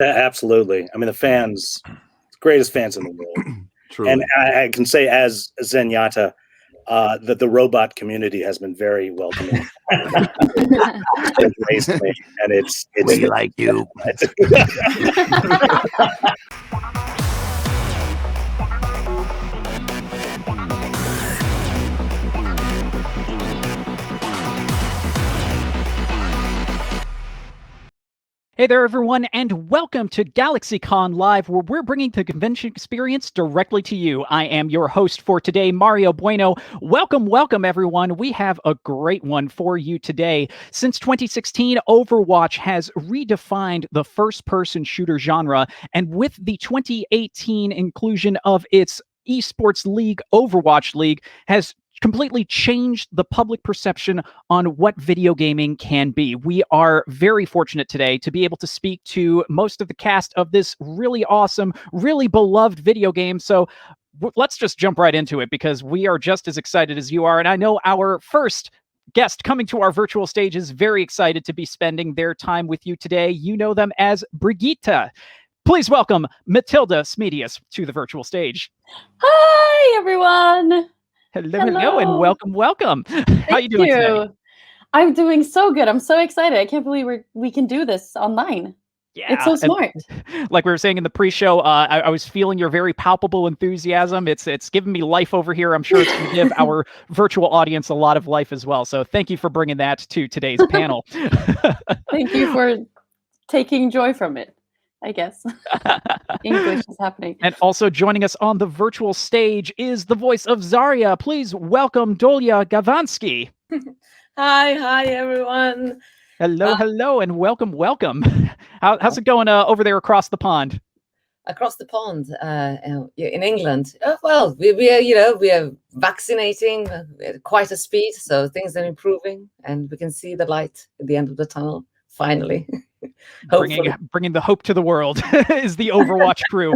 Absolutely. I mean, the fans, greatest fans in the world. Truly. And I can say, as Zenyatta, that the robot community has been very welcoming. Embraced me, and it's we like you. Hey there, everyone, and welcome to GalaxyCon Live, where we're bringing the convention experience directly to you. I am your host for today, Mario Bueno. Welcome, everyone. We have a great one for you today. Since 2016, Overwatch has redefined the first-person shooter genre, and with the 2018 inclusion of its esports league, Overwatch League, has completely changed the public perception on what video gaming can be. We are very fortunate today to be able to speak to most of the cast of this really awesome, really beloved video game. So let's just jump right into it, because we are just as excited as you are. And I know our first guest coming to our virtual stage is very excited to be spending their time with you today. You know them as Brigitte. Please welcome Matilda Smedius to the virtual stage. Hi, everyone. Hello, and welcome. How are you doing today? I'm doing so good. I'm so excited. I can't believe we can do this online. Yeah, it's so smart. Like we were saying in the pre-show, I was feeling your very palpable enthusiasm. It's giving me life over here. I'm sure it's going to give our virtual audience a lot of life as well. So thank you for bringing that to today's panel. Thank you for taking joy from it, I guess. English is happening. And also joining us on the virtual stage is the voice of Zarya. Please welcome Dolya Gavanski. Hi, everyone. Hello, and welcome. How's it going over there across the pond? Across the pond in England. Well, we are vaccinating at quite a speed, so things are improving, and we can see the light at the end of the tunnel. Finally, bringing the hope to the world is the Overwatch crew.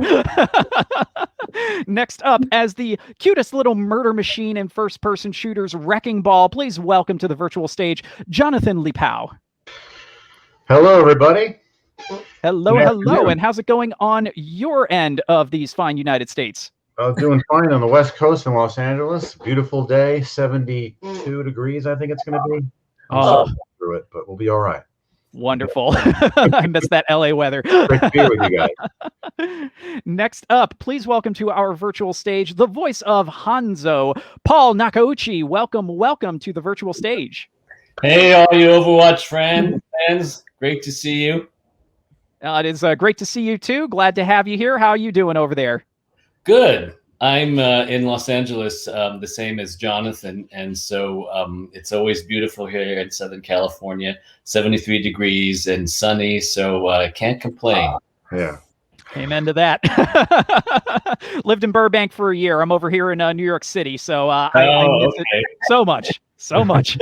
Next up, as the cutest little murder machine in first-person shooters wrecking ball, please welcome to the virtual stage, Jonathan Lipow. Hello, everybody. Hello, and how's it going on your end of these fine United States? Doing fine on the West Coast in Los Angeles. Beautiful day, 72 degrees, I think it's going to be. I'm through it, but we'll be all right. Wonderful. I miss that LA weather. Great to be with you guys. Next up, please welcome to our virtual stage the voice of Hanzo, Paul Nakauchi. Welcome to the virtual stage. Hey, all you Overwatch fans. Great to see you. It is great to see you too. Glad to have you here. How are you doing over there? Good. I'm in Los Angeles, the same as Jonathan, and so it's always beautiful here in Southern California, 73 degrees and sunny, so can't complain. Yeah. Amen to that. Lived in Burbank for a year. I'm over here in New York City, so I miss it so much.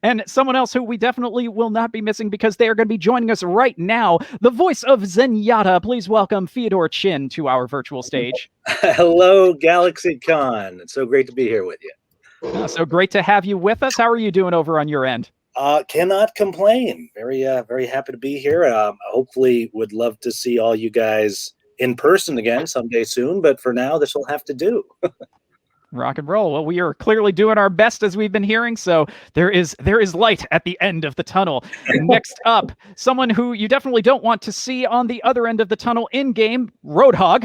And someone else who we definitely will not be missing, because they are going to be joining us right now, the voice of Zenyatta. Please welcome Feodor Chin to our virtual stage. Hello, GalaxyCon. It's so great to be here with you. So great to have you with us. How are you doing over on your end? Cannot complain. Very happy to be here. Hopefully would love to see all you guys in person again someday soon, but for now, this will have to do. Rock and roll. Well, we are clearly doing our best, as we've been hearing, so there is light at the end of the tunnel. Next up, someone who you definitely don't want to see on the other end of the tunnel in-game, Roadhog,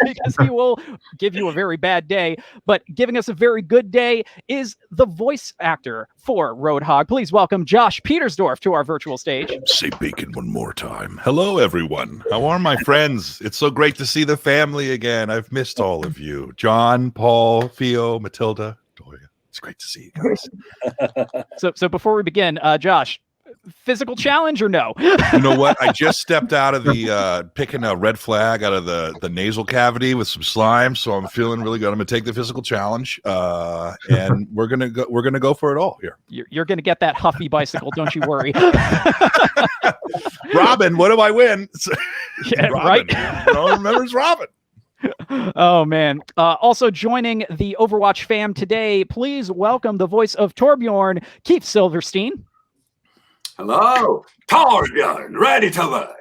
because he will give you a very bad day, but giving us a very good day is the voice actor for Roadhog. Please welcome Josh Petersdorf to our virtual stage. Say bacon one more time. Hello, everyone. How are my friends? It's so great to see the family again. I've missed all of you. John, Paul, Theo, Matilda, Dolya. It's great to see you guys. So before we begin, Josh, physical challenge or no? You know what? I just stepped out of the picking a red flag out of the nasal cavity with some slime, so I'm feeling really good. I'm gonna take the physical challenge, and we're gonna go for it all here. You're gonna get that Huffy bicycle, don't you worry. Robin, what do I win? Yeah, Robin. right. No one remembers Robin. Oh, man. Also joining the Overwatch fam today, please welcome the voice of Torbjorn, Keith Silverstein. Hello, Torbjorn, ready to work.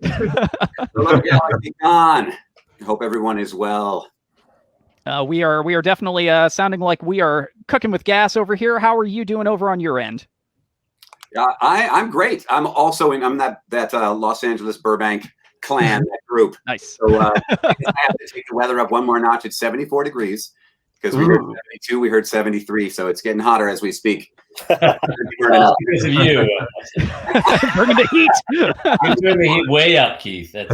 Hello, GalaxyCon. I hope everyone is well. We are definitely sounding like we are cooking with gas over here. How are you doing over on your end? Yeah, I'm great. I'm also I'm that Los Angeles Burbank clan, that group. Nice. So I have to take the weather up one more notch. It's 74 degrees because we heard 72, we heard 73, so it's getting hotter as we speak. Because of you. Bringing the heat. You're turning the heat way up, Keith. That's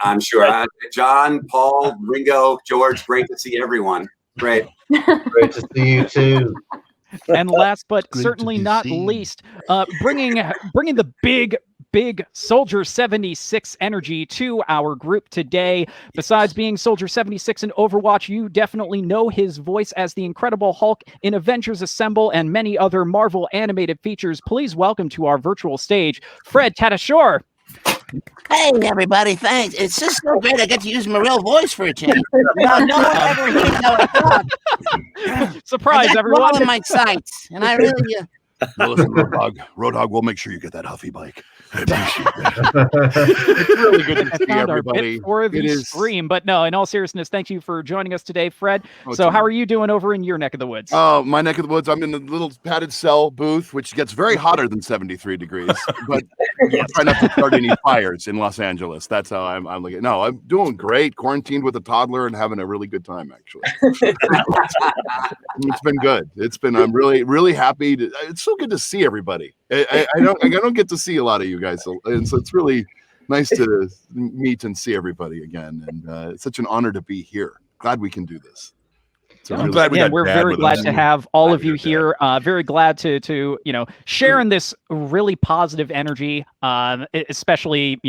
I'm sure. John, Paul, Ringo, George, great to see everyone. Great. Great to see you too. And last but Good certainly to be not seen. least, bringing the big Soldier 76 energy to our group today. Besides being Soldier 76 in Overwatch, you definitely know his voice as the Incredible Hulk in Avengers Assemble and many other Marvel animated features. Please welcome to our virtual stage, Fred Tatasciore. Hey, everybody, thanks. It's just so great I get to use my real voice for a change. No one ever hears how I talk. Surprise, I got everyone. all in my sights, and I really... No, listen, Roadhog, we'll make sure you get that Huffy bike. I appreciate that. It's really good to I see found our everybody. bit for the It is- stream, but no, in all seriousness, thank you for joining us today, Fred. Oh, So it's how are you doing over in your neck of the woods? Oh, my neck of the woods. I'm in a little padded cell booth, which gets very hotter than 73 degrees. But I try not to start any fires in Los Angeles. That's how I'm looking. No, I'm doing great. Quarantined with a toddler and having a really good time, actually. It's been good. I'm really, really happy. It's so good to see everybody. I don't get to see a lot of you guys, and so it's really nice to meet and see everybody again. And it's such an honor to be here. Glad we can do this. So I'm glad we're very glad to have all of you here. Very glad to share in this really positive energy, especially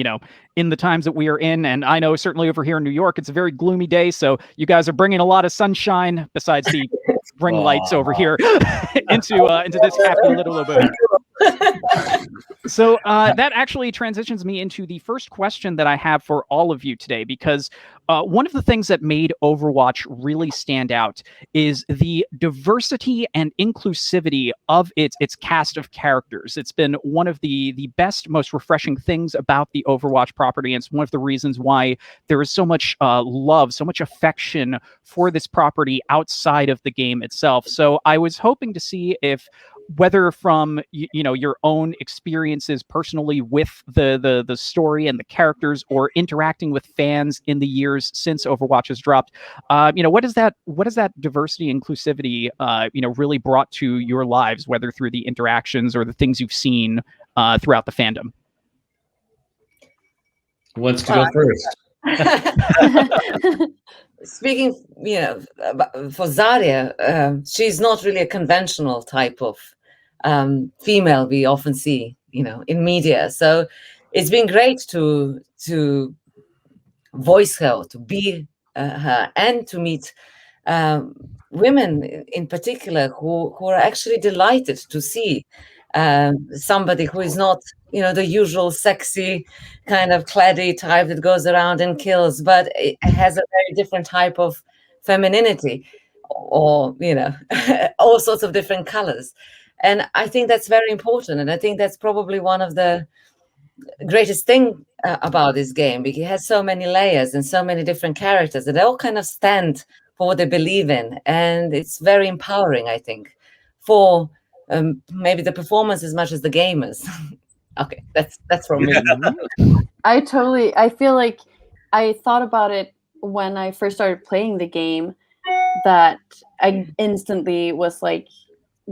in the times that we are in. And I know certainly over here in New York, it's a very gloomy day. So you guys are bringing a lot of sunshine besides the ring lights over here into this happy little bit. So that actually transitions me into the first question that I have for all of you today, because one of the things that made Overwatch really stand out is the diversity and inclusivity of its cast of characters. It's been one of the best, most refreshing things about the Overwatch property, and it's one of the reasons why there is so much love, so much affection for this property outside of the game itself. So I was hoping to see if, whether from your own experiences personally with the story and the characters, or interacting with fans in the years since Overwatch has dropped, what is that diversity and inclusivity really brought to your lives, whether through the interactions or the things you've seen throughout the fandom? Who wants to go first? Speaking, for Zarya, she's not really a conventional type of female we often see, in media. So it's been great to voice her, to be her, and to meet women in particular who are actually delighted to see somebody who is not, the usual sexy kind of claddy type that goes around and kills, but it has a very different type of femininity, or all sorts of different colors. And I think that's very important, and I think that's probably one of the greatest thing about this game, because it has so many layers and so many different characters, and they all kind of stand for what they believe in, and it's very empowering, I think, for maybe the performance as much as the gamers. Okay, that's from me. I feel like I thought about it when I first started playing the game, that I instantly was like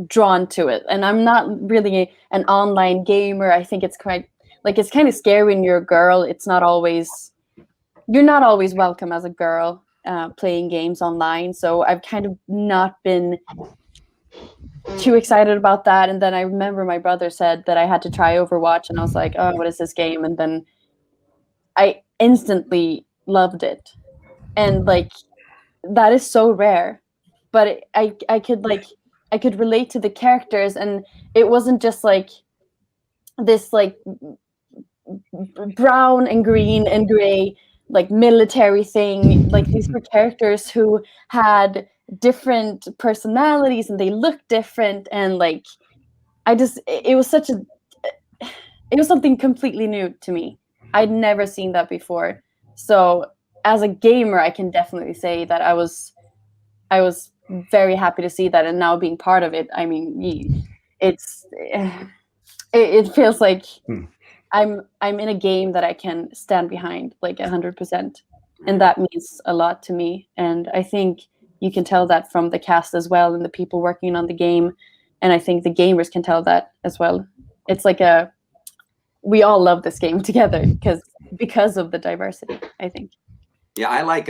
drawn to it. And I'm not really an online gamer. I think it's quite it's kind of scary when you're a girl. You're not always welcome as a girl playing games online. So I've kind of not been too excited about that. And then I remember my brother said that I had to try Overwatch, and I was like, oh, what is this game? And then I instantly loved it. And that is so rare, but I could relate to the characters, and it wasn't just this brown and green and gray military thing. These were characters who had different personalities, and they looked different, and it was such a it was something completely new to me. I'd never seen that before. So as a gamer, I can definitely say that I was very happy to see that, and now being part of it, I mean, it feels like I'm in a game that I can stand behind like 100%, and that means a lot to me. And I think you can tell that from the cast as well, and the people working on the game, and I think the gamers can tell that as well. It's like we all love this game together because of the diversity, I think. Yeah, I like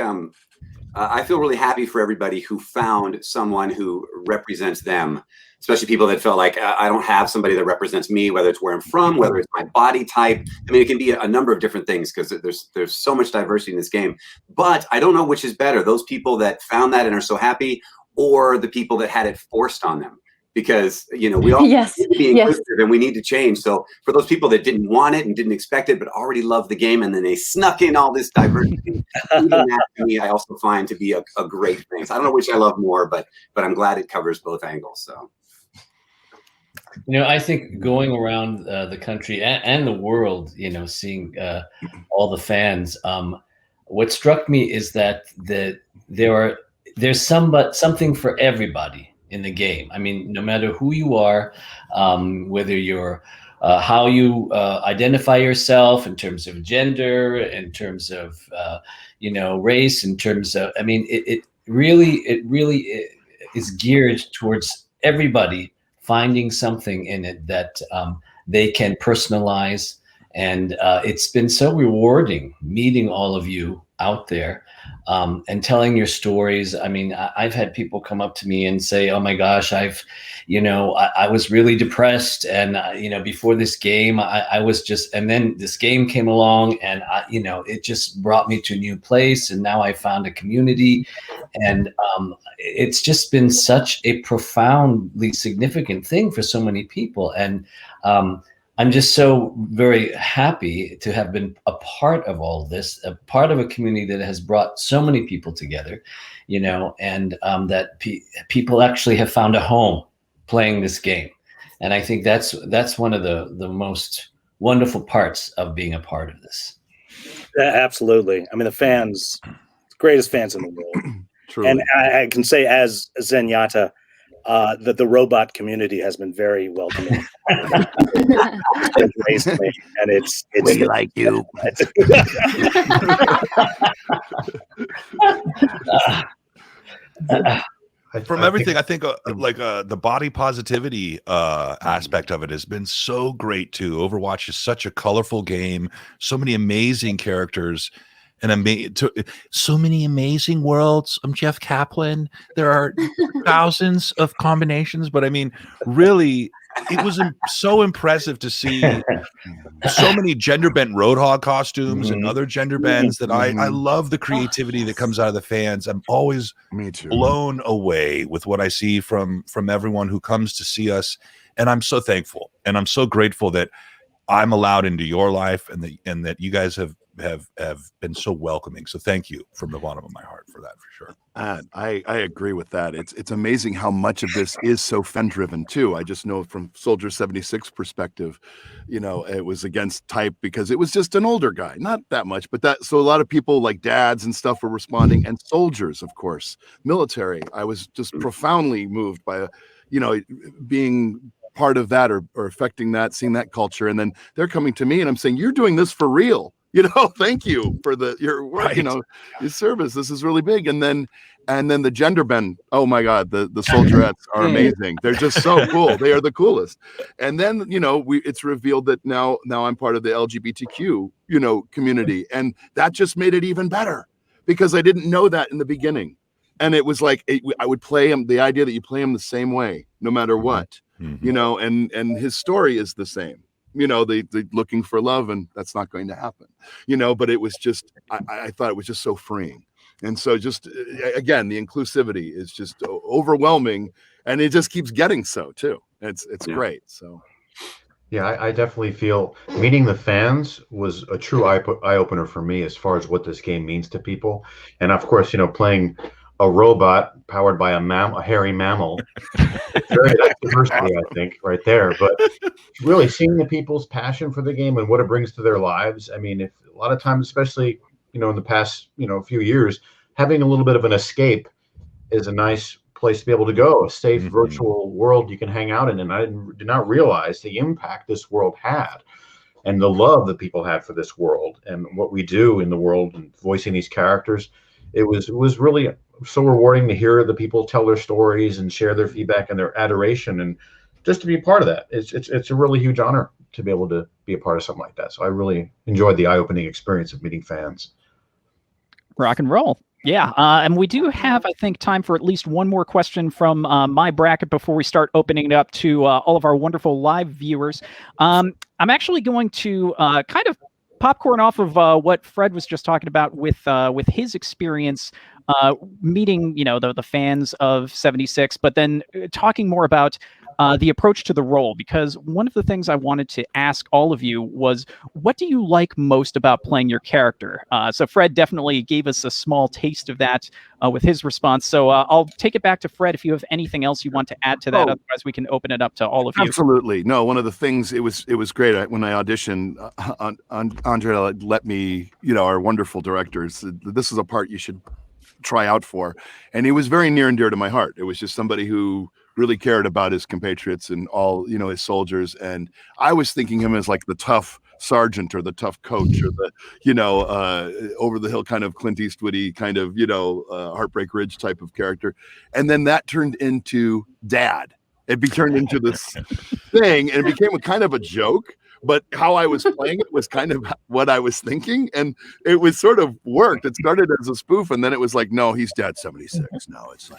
I feel really happy for everybody who found someone who represents them, especially people that felt like I don't have somebody that represents me, whether it's where I'm from, whether it's my body type. I mean, it can be a number of different things because there's so much diversity in this game. But I don't know which is better, those people that found that and are so happy, or the people that had it forced on them. Because, you know, we all need to be inclusive and we need to change. So for those people that didn't want it and didn't expect it, but already loved the game, and then they snuck in all this diversity, even that to me, I also find to be a great thing. So I don't know which I love more, but I'm glad it covers both angles. So, you know, I think going around the country and the world, you know, seeing all the fans, what struck me is that there's something for everybody in the game. I mean, no matter who you are, whether you're how you identify yourself in terms of gender, in terms of you know, race, in terms of, I mean, it really is geared towards everybody finding something in it that they can personalize. And it's been so rewarding meeting all of you out there and telling your stories. I mean, I've had people come up to me and say, oh my gosh, I was really depressed. And, you know, before this game, I was just, and then this game came along and, you know, it just brought me to a new place. And now I found a community. And it's just been such a profoundly significant thing for so many people. And I'm just so very happy to have been a part of all this, a part of a community that has brought so many people together, you know, and that people actually have found a home playing this game. And I think that's one of the most wonderful parts of being a part of this. Yeah, absolutely. I mean, the fans, the greatest fans in the world. Truly. And I can say as Zenyatta, that the robot community has been very welcoming. Embraced me, and it's we like you. From everything, I think like the body positivity aspect of it has been so great too. Overwatch is such a colorful game, so many amazing characters, and so many amazing worlds. I'm Jeff Kaplan. There are thousands of combinations, but I mean, really, it was so impressive to see so many gender bent Roadhog costumes and other gender bends that I love the creativity that comes out of the fans. I'm always blown away with what I see from everyone who comes to see us. And I'm so thankful and I'm so grateful that I'm allowed into your life and that you guys have been so welcoming. So thank you from the bottom of my heart for that, for sure. I agree with that. It's amazing how much of this is so fan driven too. I just know from Soldier 76 perspective, you know, it was against type because it was just an older guy, not that much, but so a lot of people like dads and stuff were responding, and soldiers, of course, military. I was just profoundly moved by, you know, being part of that or affecting that, seeing that culture. And then they're coming to me and I'm saying, you're doing this for real. You know, thank you for your work, right. You know, your service. This is really big. And then the gender bend. Oh my God, the soldierettes are amazing. They're just so cool. They are the coolest. And then, you know, it's revealed that now I'm part of the LGBTQ, you know, community. And that just made it even better because I didn't know that in the beginning. And it was like, I would play him, the idea that you play him the same way, no matter what, you know, and his story is the same. You know, they looking for love, and that's not going to happen, you know, but it was just, I thought it was just so freeing. And so just, again, the inclusivity is just overwhelming, and it just keeps getting so too. It's great. So. Yeah, I definitely feel meeting the fans was a true eye opener for me as far as what this game means to people. And of course, you know, playing a robot powered by a hairy mammal. That's diversity, I think, right there. But really seeing the people's passion for the game and what it brings to their lives. I mean, if a lot of times, especially, in the past, few years, having a little bit of an escape is a nice place to be able to go, a safe virtual world you can hang out in. And I did not realize the impact this world had and the love that people had for this world and what we do in the world and voicing these characters. It was really so rewarding to hear the people tell their stories and share their feedback and their adoration, and just to be a part of that. It's a really huge honor to be able to be a part of something like that. So I really enjoyed the eye-opening experience of meeting fans. Rock and roll. Yeah, and we do have, I think, time for at least one more question from my bracket before we start opening it up to all of our wonderful live viewers. I'm actually going to kind of popcorn off of what Fred was just talking about with his experience meeting, the fans of 76, but then talking more about the approach to the role, because one of the things I wanted to ask all of you was, what do you like most about playing your character? So Fred definitely gave us a small taste of that with his response. So I'll take it back to Fred if you have anything else you want to add to that. Otherwise, we can open it up to all of you. Absolutely. No, one of the things, it was great. When I auditioned, Andrea let me, our wonderful directors, this is a part you should try out for. And he was very near and dear to my heart. It was just somebody who really cared about his compatriots and all, his soldiers. And I was thinking him as like the tough sergeant or the tough coach or the, over the hill kind of Clint Eastwoody kind of, Heartbreak Ridge type of character. And then that turned into dad. It turned into this thing, and it became a kind of a joke. But how I was playing it was kind of what I was thinking, and it was sort of worked. It started as a spoof, and then it was like, no, he's Dad 76. No, it's not.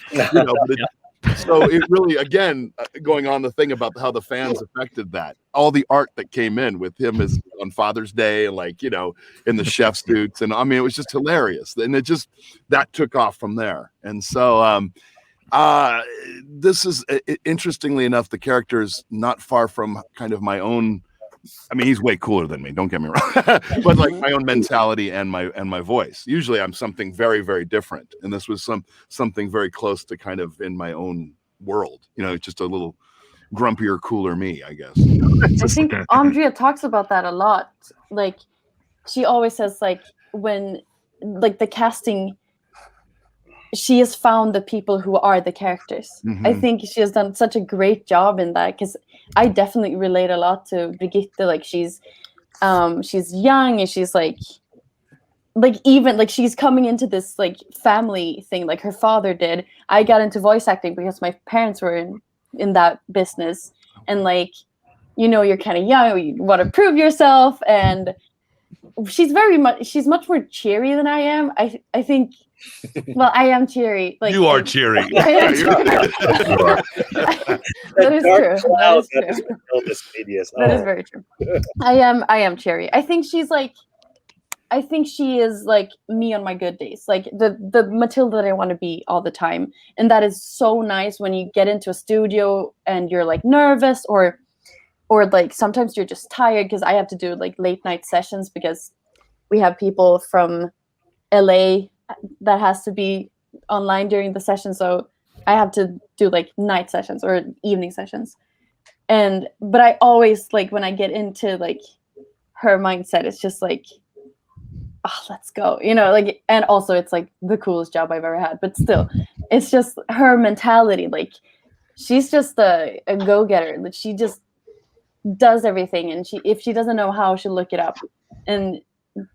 So it really, again, going on the thing about how the fans affected that, all the art that came in with him as on Father's Day, and in the chef suits, and I mean, it was just hilarious, and that took off from there. And so this is, interestingly enough, the character is not far from kind of my own. I mean, he's way cooler than me, don't get me wrong, but like my own mentality and my voice. Usually I'm something very, very different. And this was something very close to kind of in my own world, just a little grumpier, cooler me, I guess. I think Andrea talks about that a lot. Like, she always says, when the casting, she has found the people who are the characters. I think she has done such a great job in that, because I definitely relate a lot to Brigitte. Like, she's young, and she's even she's coming into this family thing like her father did. I got into voice acting because my parents were in that business, and you're kind of young, you want to prove yourself, and she's much more cheery than I am. I think. Well, I am cheery. You are cheery. I am cheery. That is true. That is very true. I am cheery. I think she is like me on my good days, like the Matilda that I want to be all the time. And that is so nice when you get into a studio and you're nervous or sometimes you're just tired, because I have to do late night sessions because we have people from LA that has to be online during the session, so I have to do night sessions or evening sessions. But I always when I get into her mindset, it's just let's go, and also it's the coolest job I've ever had. But still, it's just her mentality. She's just a go-getter. She just does everything, and if she doesn't know how, she'll look it up. And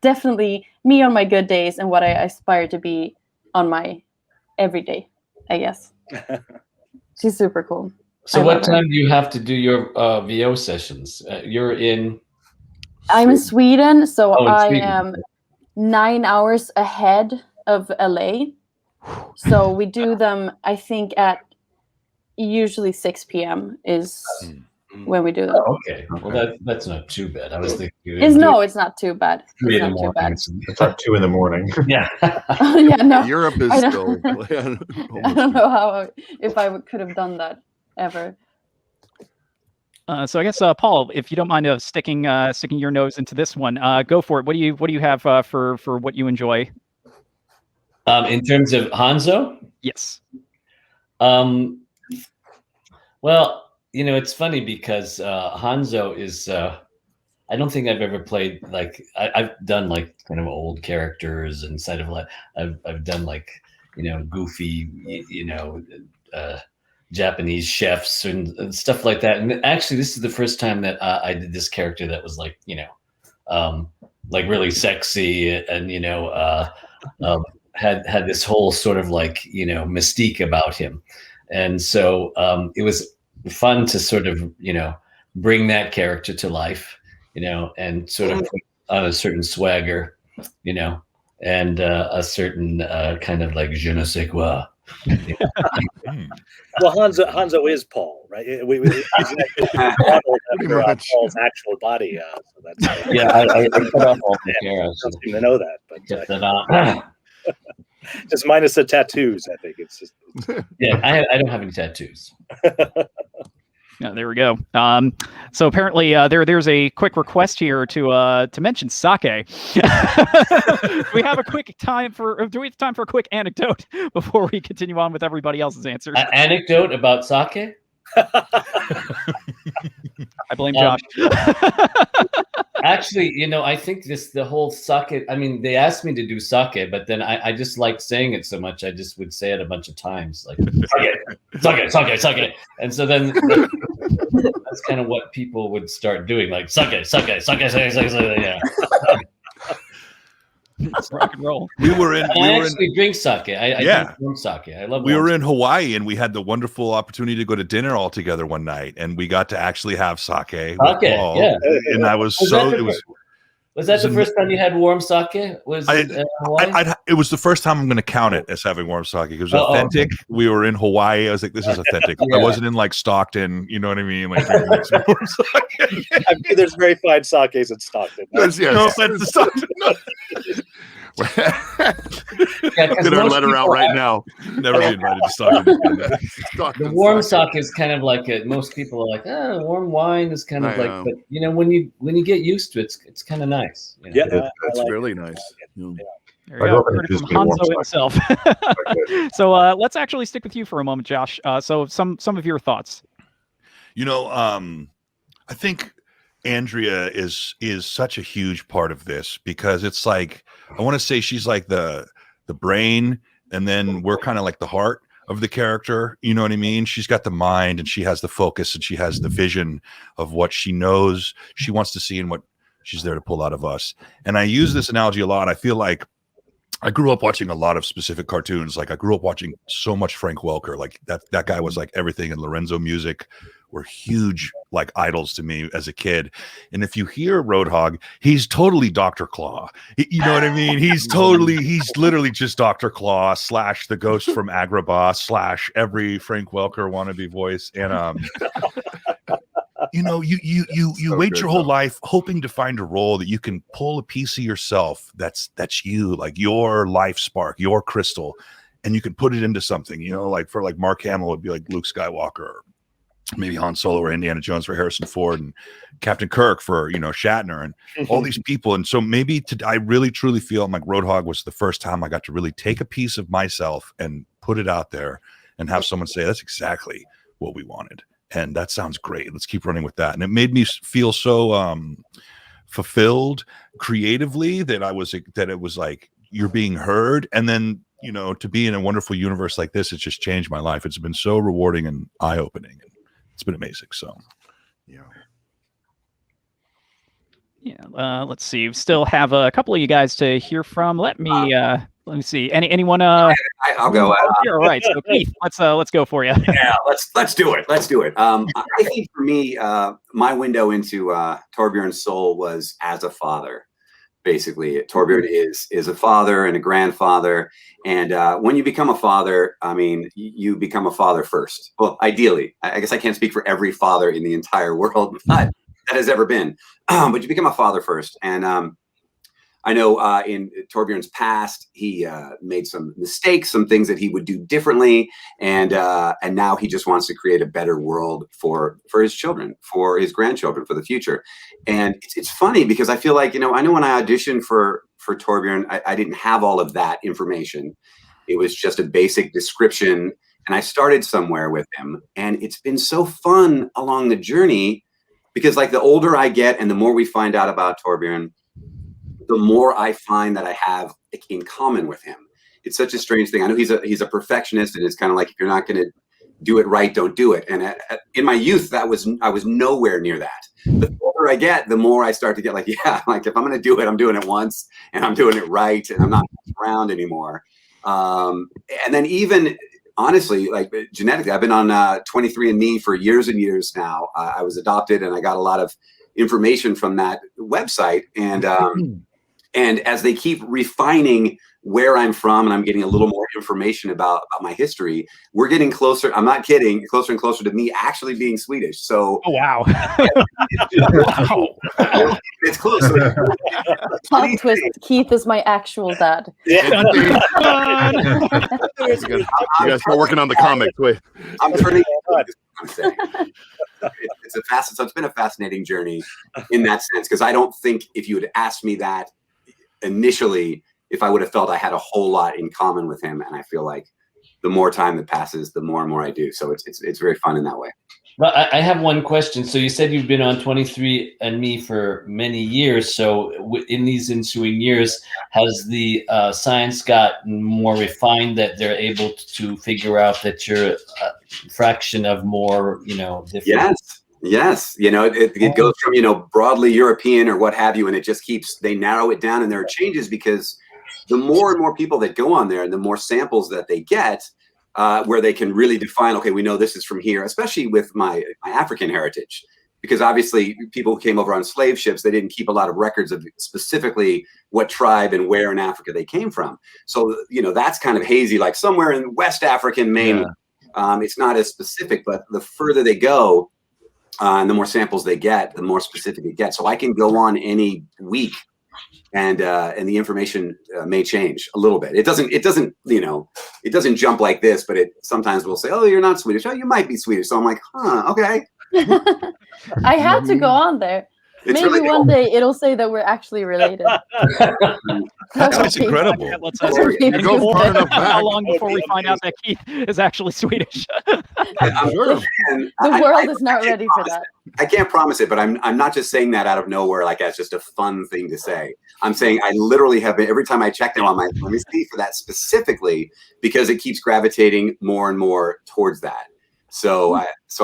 definitely me on my good days and what I aspire to be on my everyday, I guess. She's super cool. So what time do you have to do your VO sessions? I'm in Sweden, so I am 9 hours ahead of LA. So we do them, I think, at usually 6 p.m. is when we do them. Oh, okay. Well, that's not too bad. I was thinking it's not too bad. It's not too bad. It's like 2 a.m. Yeah. Yeah, no. Europe is still. I don't know if I could have done that ever. So I guess Paul, if you don't mind sticking your nose into this one, go for it. What do you have for what you enjoy? In terms of Hanzo? Yes. Well, it's funny because Hanzo is. I don't think I've ever played like I've done like kind of old characters inside of like I've done like goofy Japanese chefs and stuff like that. And actually, this is the first time that I did this character that was like like really sexy and had this whole sort of like mystique about him, and so it was fun to sort of bring that character to life. And sort of put on a certain swagger, and a certain kind of like je ne sais quoi. Well, Hanzo is Paul, right? He's modeled after Paul's actual body. So that's I cut off all the hair. I don't seem to know that, but kept that on. just minus the tattoos. I think it's just I don't have any tattoos. Yeah, there we go. So apparently there's a quick request here to mention sake. Do we have time for a quick anecdote before we continue on with everybody else's answers? Anecdote about sake? I blame Josh. Actually, I think the whole sake, I mean, they asked me to do sake, but then I just liked saying it so much, I just would say it a bunch of times, like, sake. And so then that's kind of what people would start doing, like, sake, yeah. Rock and roll. I actually drink sake. I drink sake. I love. We were in Hawaii and we had the wonderful opportunity to go to dinner all together one night, and we got to actually have sake. Yeah. And I was Was that the first time you had warm sake? It was the first time I'm going to count it as having warm sake. It was authentic. Okay. We were in Hawaii. I was like, this is authentic. I wasn't in like Stockton. You know what I mean? Like, warm sake. I mean, there's very fine sakes in Stockton. No offense to Stockton. Get our letter out right now. Never be invited to Stockton. The warm sake is kind of like most people are like, warm wine is kind of like, but when you get used to it, it's kind of nice. Yeah, that's really nice. There you go. From Hanzo himself. So let's actually stick with you for a moment, Josh. So some of your thoughts. I think Andrea is such a huge part of this, because it's like, I want to say she's like the brain, and then we're kind of like the heart of the character. You know what I mean? She's got the mind, and she has the focus, and she has the vision of what she knows she wants to see and what she's there to pull out of us. And I use this analogy a lot. I feel like I grew up watching a lot of specific cartoons. Like I grew up watching so much Frank Welker. Like that guy was like everything, and Lorenzo Music were huge like idols to me as a kid. And if you hear Roadhog, he's totally Dr. Claw. You know what I mean? He's literally just Dr. Claw / the ghost from Agrabah / every Frank Welker wannabe voice. And you wait your whole life hoping to find a role that you can pull a piece of yourself that's you, like your life spark, your crystal, and you can put it into something. Like for like Mark Hamill would be like Luke Skywalker, or maybe Han Solo or Indiana Jones for Harrison Ford, and Captain Kirk for Shatner, and all these people. And so maybe I really truly feel like Roadhog was the first time I got to really take a piece of myself and put it out there and have someone say, that's exactly what we wanted, and that sounds great, let's keep running with that. And it made me feel so fulfilled creatively that it was like you're being heard. And then to be in a wonderful universe like this, it's just changed my life. It's been so rewarding and eye-opening. It's been amazing. So, let's see. We still have a couple of you guys to hear from. Let me see. Anyone? I'll go. All right. So Keith, let's go for you. Yeah, let's do it. I think for me, my window into Torbjorn's soul was as a father. Basically, Torbjorn is a father and a grandfather, and when you become a father, I mean, you become a father first. Well, ideally, I guess I can't speak for every father in the entire world that has ever been, but you become a father first. And I know in Torbjorn's past, he made some mistakes, some things that he would do differently, and now he just wants to create a better world for his children, for his grandchildren, for the future. And it's funny because I feel like I know when I auditioned for Torbjorn, I didn't have all of that information. It was just a basic description. And I started somewhere with him. And it's been so fun along the journey because like the older I get and the more we find out about Torbjorn, the more I find that I have in common with him. It's such a strange thing. I know he's a perfectionist, and it's kind of like, if you're not going to do it right, don't do it. And in my youth, I was nowhere near that. The older I get, the more I start to get like, yeah, like if I'm going to do it, I'm doing it once, and I'm doing it right, and I'm not around anymore. And then even honestly, like genetically, I've been on 23andMe for years and years now. I was adopted, and I got a lot of information from that website. And as they keep refining where I'm from, and I'm getting a little more information about my history, we're getting closer. I'm not kidding, closer and closer to me actually being Swedish. So, oh wow, wow. It's close. Plot twist: Keith is my actual dad. Yeah. You guys start working on the comics. Wait, I'm turning. So it's been a fascinating journey in that sense, because I don't think if you had asked me that initially, if I would have felt I had a whole lot in common with him, and I feel like the more time that passes, the more and more I do. So it's very fun in that way. Well, I have one question. So you said you've been on 23andMe for many years. So in these ensuing years, has the science gotten more refined that they're able to figure out that you're a fraction of more, different? Yes. It goes from, broadly European or what have you, and it just they narrow it down, and there are changes because the more and more people that go on there and the more samples that they get, where they can really define, okay, we know this is from here, especially with my African heritage, because obviously people who came over on slave ships, they didn't keep a lot of records of specifically what tribe and where in Africa they came from. So, that's kind of hazy, like somewhere in West African mainland. It's not as specific, but the further they go, and the more samples they get, the more specific it gets. So I can go on any week, and the information may change a little bit. It doesn't jump like this, but it sometimes will say, "Oh, you're not Swedish. Oh, you might be Swedish." So I'm like, okay. I had to go on there. It's Maybe really one cool. day it'll say that we're actually related. That's incredible. Go far enough back. How long before we find out that Keith is actually Swedish? The world is not ready for that. I can't promise it, but I'm not just saying that out of nowhere, like as just a fun thing to say. I'm saying I literally have been, every time I check now on my, let me speak for that specifically, because it keeps gravitating more and more towards that. So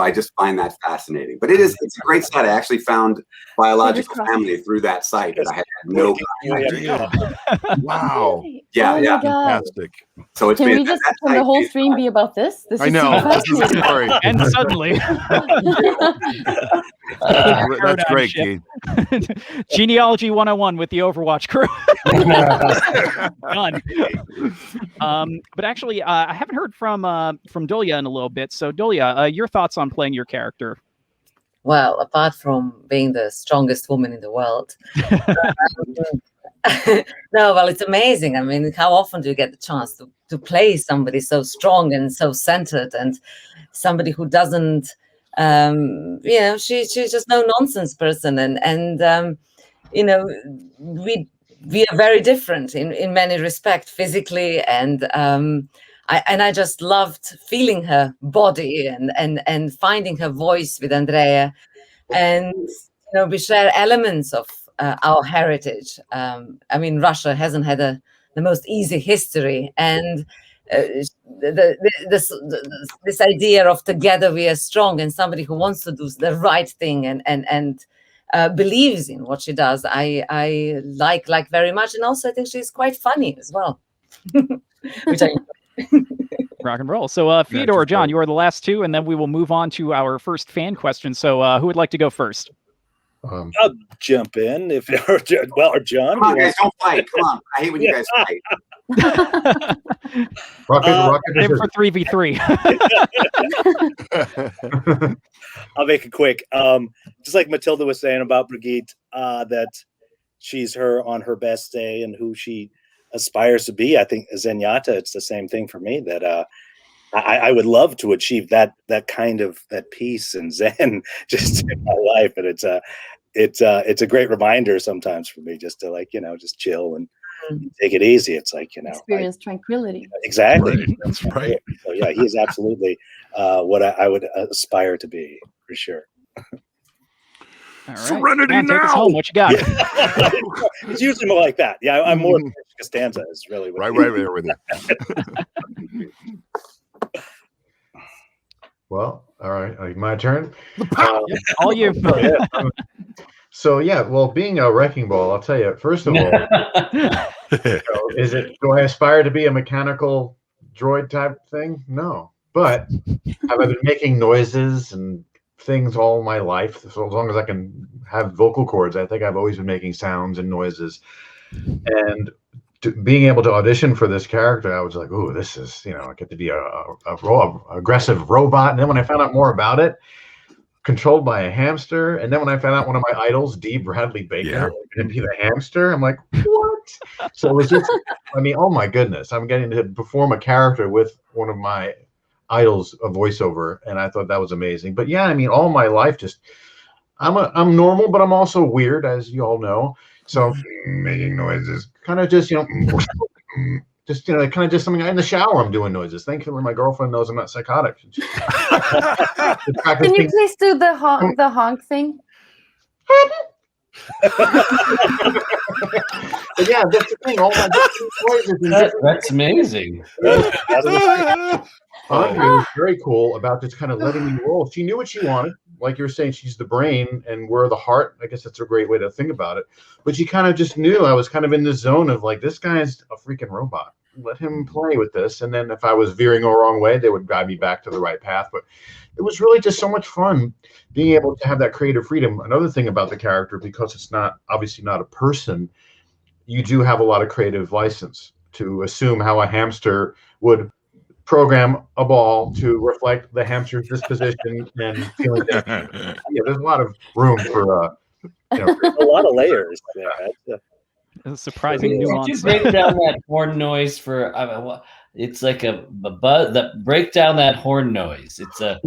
I just find that fascinating. But it's a great site. I actually found biological family through that site that I had no idea. Wow. Yeah, Oh my God. Fantastic. So it's Can been we just can the whole stream be about this? This I is know. super This is fascinating. sorry. And suddenly, That's great, ship. Keith. Genealogy 101 with the Overwatch crew. Done. But actually, I haven't heard from Dolya in a little bit. So Dolya, your thoughts on playing your character? Well, apart from being the strongest woman in the world, no, well, it's amazing. I mean, how often do you get the chance to play somebody so strong and so centered, and somebody who doesn't, she's just no nonsense person, and we are very different in many respects, physically, and I just loved feeling her body and finding her voice with Andrea, and we share elements of our heritage. I mean, Russia hasn't had the most easy history, and this idea of together we are strong, and somebody who wants to do the right thing and believes in what she does, I like very much, and also I think she's quite funny as well, which I. Rock and roll. So Feodor, John, you are the last two, and then we will move on to our first fan question. So who would like to go first? I'll jump in if or John. Come on, guys, don't fight. Come on, I hate when you guys fight. Aim for 3v3. I'll make it quick. Just like Matilda was saying about Brigitte, that she's her on her best day and who she aspires to be. I think Zenyatta, it's the same thing for me, that I would love to achieve that kind of that peace and zen just in my life. And it's a great reminder sometimes for me just to just chill and take it easy. It's like, experience tranquility. Exactly. Right. That's right. So yeah, he is absolutely what I would aspire to be, for sure. All right. Serenity John, take us now. home. What you got? It's usually more like that. Yeah, I'm more Costanza is really what Right there with you. Well, all right, my turn. All you. So yeah, well, being a wrecking ball, I'll tell you. First of all, do I aspire to be a mechanical droid type thing? No, but have I been making noises and things all my life? So as long as I can have vocal cords, I think I've always been making sounds and noises. And being able to audition for this character, I was like, "Ooh, this is I get to be a aggressive robot." And then when I found out more about it, controlled by a hamster, and then when I found out one of my idols, D. Bradley Baker, going to be the hamster, I'm like, what? So it was just, oh my goodness, I'm getting to perform a character with one of my idols, a voiceover, and I thought that was amazing. But yeah, all my life, just I'm normal, but I'm also weird, as you all know. So making noises, kind of just just kind of just something in the shower. I'm doing noises. Thankfully, my girlfriend knows I'm not psychotic. Can you please do the honk thing? But yeah, that's the thing. All my noises. That's amazing. Andre was very cool about just kind of letting me roll. She knew what she wanted. Like you were saying, she's the brain and we're the heart. I guess that's a great way to think about it. But she kind of just knew I was kind of in the zone of like, this guy's a freaking robot. Let him play with this. And then if I was veering the wrong way, they would guide me back to the right path. But it was really just so much fun being able to have that creative freedom. Another thing about the character, because it's obviously not a person, you do have a lot of creative license to assume how a hamster would program a ball to reflect the hamster's disposition and feeling. Yeah, there's a lot of room for a lot of layers. A surprising nuance. Could you break down that horn noise for? It's like a buzz. Break down that horn noise. It's a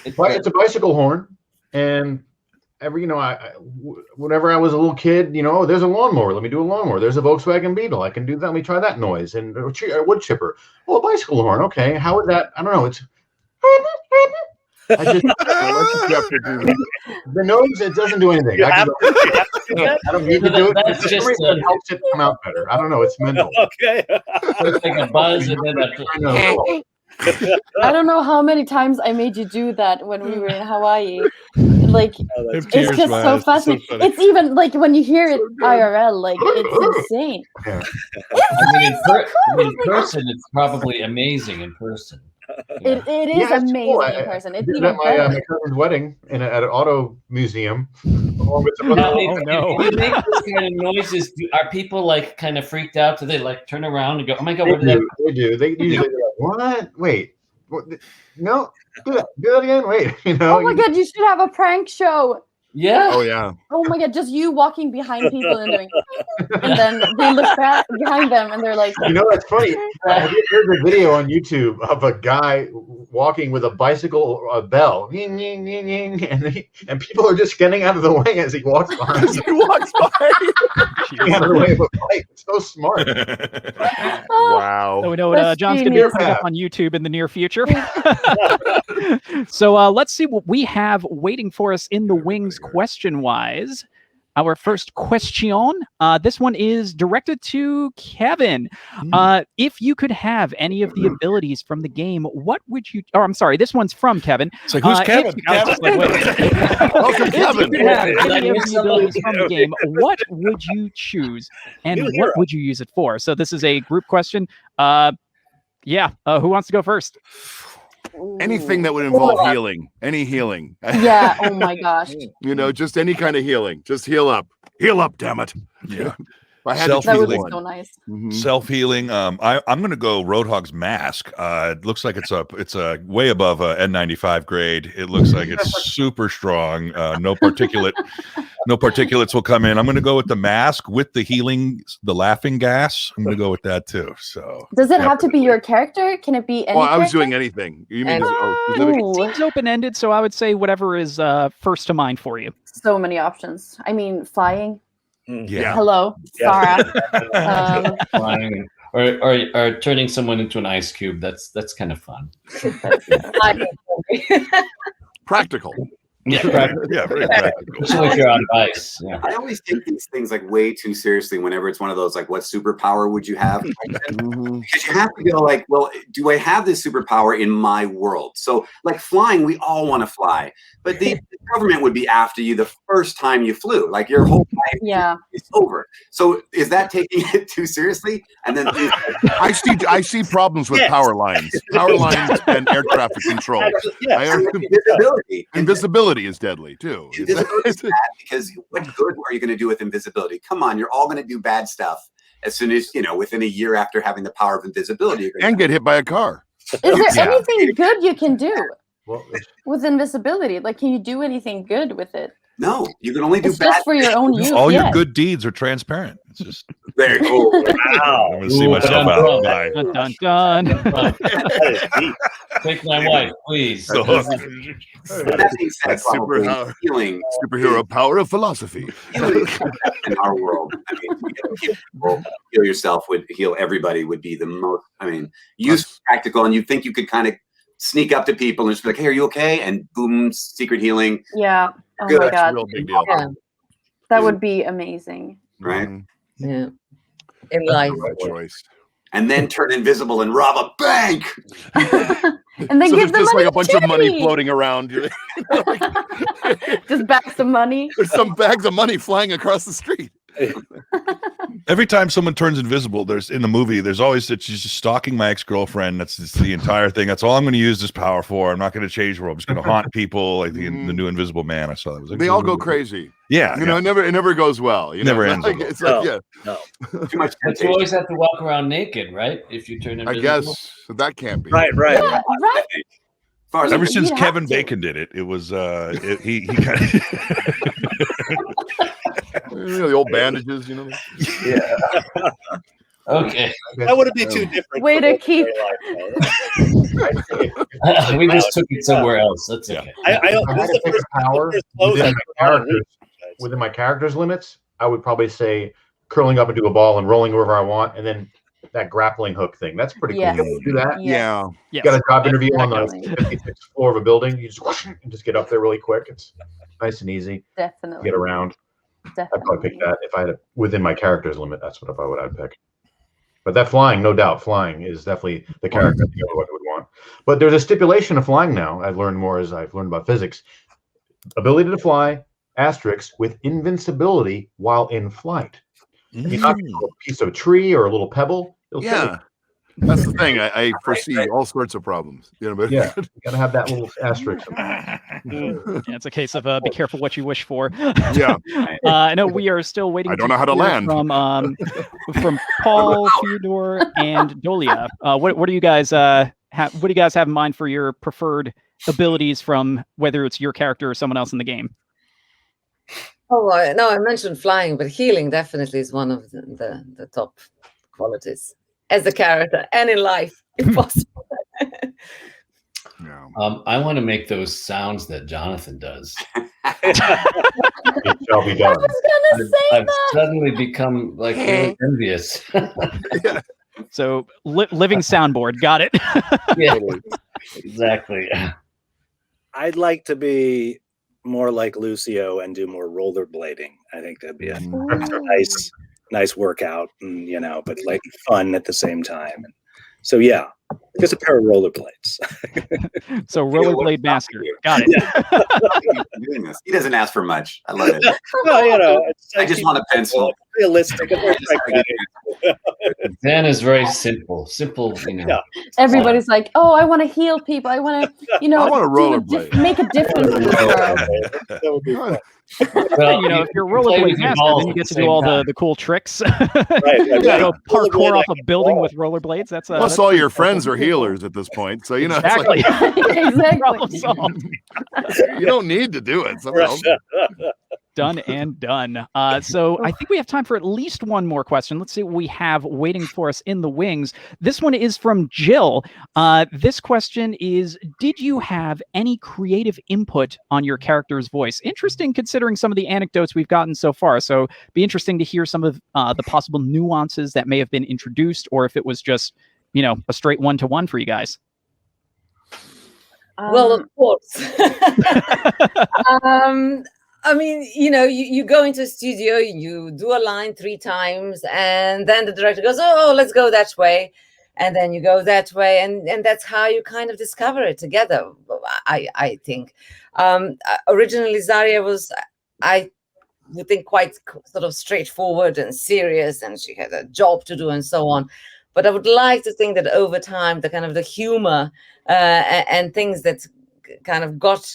it's a bicycle horn, and whenever I was a little kid, there's a lawnmower. Let me do a lawnmower. There's a Volkswagen Beetle. I can do that. Let me try that noise. And a wood chipper. Oh, a bicycle horn. Okay. How would that? I don't know. It's. I just the noise. It doesn't do anything. I don't need to do it. That's just it helps it come out better. I don't know. It's mental. Okay. It's like a buzz and then I don't know how many times I made you do that when we were in Hawaii. Like, it's just so fascinating. It's even like when you hear it IRL, like it's insane. In person, it's probably amazing in person. It is amazing cool. in person. It's even at my cousin's wedding at an auto museum. Now, if you make this kind of noises, are people like kind of freaked out? Do they like turn around and go, "Oh my god, what did that?" They do. They usually like, what? Wait. What? No. Do that again. Wait. Oh my god, you should have a prank show. Yeah. Oh yeah. Oh my god, just you walking behind people and doing, and then they look back behind them and they're like, that's funny. Have you heard the video on YouTube of a guy walking with a bicycle bell, and people are just getting out of the way as he walks by. Getting out of the way of a bike. It's so smart. Wow. So we know what John's going to be putting up on YouTube in the near future. So let's see what we have waiting for us in the wings question-wise. Our first question, this one is directed to Kevin. If you could have any of the abilities from the game, what would you... Oh, I'm sorry, this one's from Kevin. It's like, who's Kevin? Welcome, Kevin. If you could have any of the abilities from the game, what would you choose? And what would you use it for? So this is a group question. Who wants to go first? Anything that would involve healing. Any healing. Yeah. Oh my gosh. Just any kind of healing. Just heal up. Heal up, damn it. Yeah. I had that would be so nice. Self-healing. I'm going to go Roadhog's mask. It looks like it's a way above a N95 grade. It looks like it's super strong. No particulates will come in. I'm going to go with the mask with the healing, the laughing gas. I'm going to go with that too. So does it have to be your character? Can it be any I was doing anything. You mean it seems open-ended, so I would say whatever is first to mind for you. So many options. I mean, flying. Yeah. Hello, Yeah. Sarah. Flying or turning someone into an ice cube. That's kind of fun. Practical. Yeah, Yeah, very practical. especially if you're on ice. Yeah. I always take these things like way too seriously whenever it's one of those like, what superpower would you have? Because you have to go like, well, do I have this superpower in my world? So like flying, we all want to fly, but the government would be after you the first time you flew. Like your whole life is over. So is that taking it too seriously? And then I see problems with power lines and air traffic control. Invisibility. Invisibility is deadly too. Invisibility is bad because what good are you going to do with invisibility? Come on, you're all going to do bad stuff as soon as, within a year after having the power of invisibility. And get hit by a car. Is there anything good you can do with invisibility? Like, can you do anything good with it? No, you can only do it's bad just for your own use. All your good deeds are transparent. It's just very cool. Wow. I'm gonna see myself out. Bye. Dun, dun, dun. Take my wife, please. That being said, probably healing superhero power of philosophy in our world. I mean, heal yourself would heal everybody would be the most. I mean, useful, practical, and you think you could kind of sneak up to people and just be like, "Hey, are you okay?" And boom, secret healing. Yeah. Oh Good. my That's a God. real big deal. Yeah. That would be amazing. Right. Yeah. In life. Right choice. And then turn invisible and rob a bank. And then So give there's them just like a bunch of money charity. floating around. Just bags of money. There's some bags of money flying across the street. Every time someone turns invisible, there's in the movie, there's always that she's just stalking my ex-girlfriend. That's the entire thing. That's all I'm going to use this power for. I'm not going to change the world. I'm just going to haunt people like the new Invisible Man. I saw that. Was like, They all go crazy. Yeah, You know, it never goes well. You Never know? ends Like, well. it's like, No. Too much But you always have to walk around naked, right? If you turn I invisible. guess that can't be. Right. Yeah, right. As far as Ever You'd since have Kevin to. Bacon did it, it was he kind of You know, the old bandages, you know. Okay. That wouldn't be too different. Way to keep. We just took it somewhere else. That's Yeah. okay. I If I had to pick a power within my character's limits, I would probably say curling up into a ball and rolling wherever I want, and then that grappling hook thing. That's pretty Yes. cool. You do that. Yeah. You got a job interview on the Definitely. 56th floor of a building. You just whoosh and just get up there really quick. It's nice and easy. Definitely. Get around. I'd probably pick that if I had it within my character's limit. That's what I'd pick. But that flying, no doubt, flying is definitely the character that everyone would want. But there's a stipulation of flying now. I've learned more as I've learned about physics. Ability to fly, asterisk, with invincibility while in flight. If you knock a piece of a tree or a little pebble, it'll kill you. Yeah. That's the thing. I foresee all sorts of problems. You know, but Yeah, you gotta have that little asterisk. Yeah, it's a case of be careful what you wish for. Yeah. I know we are still waiting. I don't know how to hear land. From Paul, Feodor, and Dolya. What do you guys what do you guys have in mind for your preferred abilities from whether it's your character or someone else in the game? Oh, no, I mentioned flying, but healing definitely is one of the top qualities as a character and in life, if possible. Yeah. I want to make those sounds that Jonathan does. It shall be done. I've suddenly become like really envious. So living soundboard, got it. Yeah, exactly. I'd like to be more like Lucio and do more rollerblading. I think that'd be a nice workout, and but like fun at the same time. And so yeah, just a pair of rollerblades. So rollerblade master, got it. Goodness. He doesn't ask for much. I love it. Well, I just want a pencil. Realistic. Zen is very simple. Everybody's like, oh, I want to heal people. I want to, I want to rollerblade. make a difference in this world. That would be fun. Well, if you're rollerblade master, then you get to do all the cool tricks. Right. Go parkour off a building with rollerblades. That's Plus, all your friends are healers at this point, so it's exactly. like, Exactly. Problem solved. you don't need to do it. Someone else. Done and done. So I think we have time for at least one more question. Let's see what we have waiting for us in the wings. This one is from Jill. This question is, did you have any creative input on your character's voice? Interesting considering some of the anecdotes we've gotten so far. So be interesting to hear some of the possible nuances that may have been introduced, or if it was just, a straight one-to-one for you guys. Well, of course. I mean, you go into a studio, you do a line 3 times, and then the director goes, oh, let's go that way. And then you go that way. And that's how you kind of discover it together, I think. Originally, Zarya was, I would think, quite sort of straightforward and serious, and she had a job to do and so on. But I would like to think that over time, the humor and things that kind of got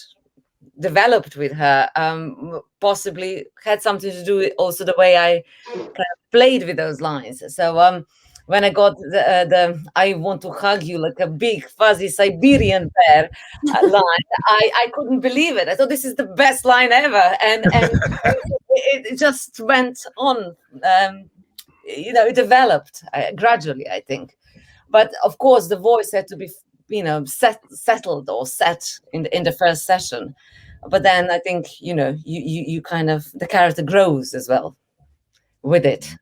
developed with her possibly had something to do with also the way I kind of played with those lines. So when I got the I want to hug you like a big fuzzy Siberian bear line, I couldn't believe it. I thought this is the best line ever. And it just went on. It developed gradually, I think. But of course, the voice had to be, settled or set in the first session. But then I think, you kind of, the character grows as well with it.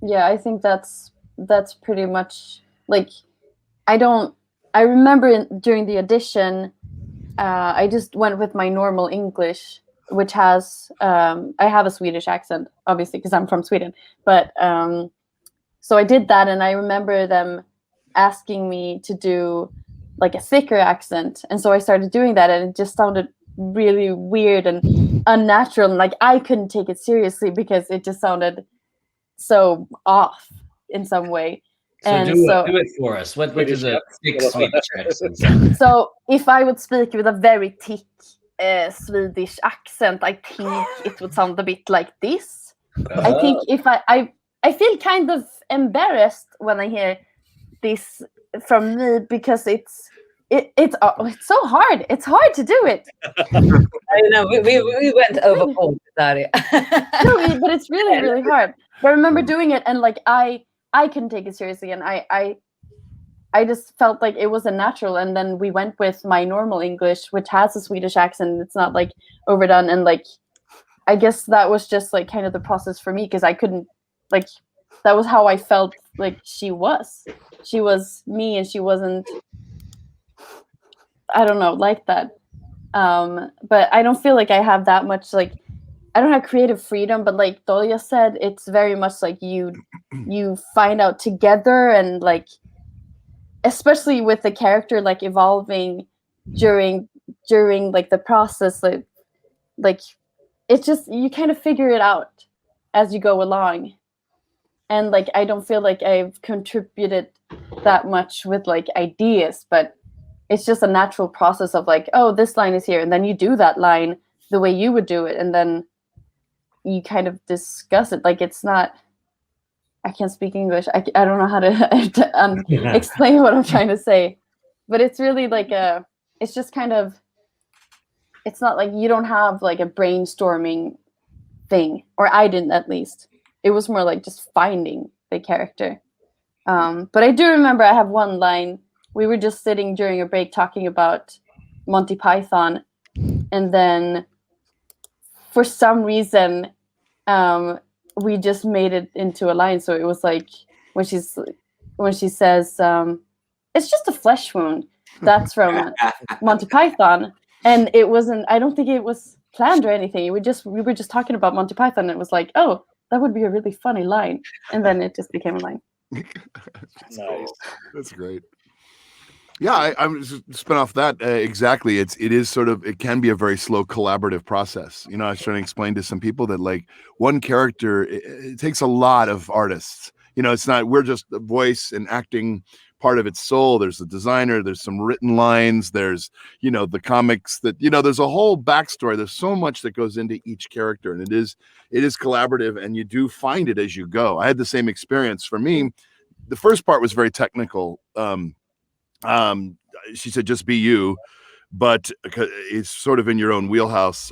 Yeah, I think that's pretty much like, I remember during the audition, I just went with my normal English, which has, I have a Swedish accent, obviously, because I'm from Sweden. But so I did that, and I remember them asking me to do like a thicker accent. And so I started doing that, and it just sounded really weird and unnatural. And like, I couldn't take it seriously because it just sounded so off in some way. So do it for us. What is a thick Swedish accent? So if I would speak with a very thick Swedish accent, I think it would sound a bit like this. I think if I feel kind of embarrassed when I hear this from me, because it's so hard. It's hard to do it. I know we went overboard, Zarya. No, but it's really, really hard. But I remember doing it, and like I couldn't take it seriously, and I just felt like it was a natural. And then we went with my normal English, which has a Swedish accent. It's not like overdone, and like I guess that was just like kind of the process for me, because I couldn't, like, that was how I felt like she was me, and she wasn't, I don't know, like that. But I don't feel like I have that much, like, I don't have creative freedom, but like Dolya said, it's very much like you find out together, and like, especially with the character like evolving during like the process, like it's just, you kind of figure it out as you go along. And like, I don't feel like I've contributed that much with like ideas, but it's just a natural process of like, oh, this line is here, and then you do that line the way you would do it, and then you kind of discuss it. Like, it's not, I can't speak English. I don't know how to explain what I'm trying to say, but it's really like it's just kind of, it's not like you don't have like a brainstorming thing, or I didn't, at least. It was more like just finding the character. But I do remember I have one line. We were just sitting during a break talking about Monty Python, and then for some reason, we just made it into a line. So it was like when she says, "It's just a flesh wound." That's from Monty Python, and it wasn't. I don't think it was planned or anything. We were just talking about Monty Python. And it was like, oh, that would be a really funny line, and then it just became a line. Nice. That's great. Yeah, I'm just spin off that exactly. It is sort of, it can be a very slow collaborative process. I was trying to explain to some people that like one character, it takes a lot of artists. It's not, we're just the voice and acting part of its soul. There's the designer, there's some written lines, there's, the comics that, there's a whole backstory. There's so much that goes into each character, and it is collaborative, and you do find it as you go. I had the same experience. For me, the first part was very technical. She said, just be you, but it's sort of in your own wheelhouse.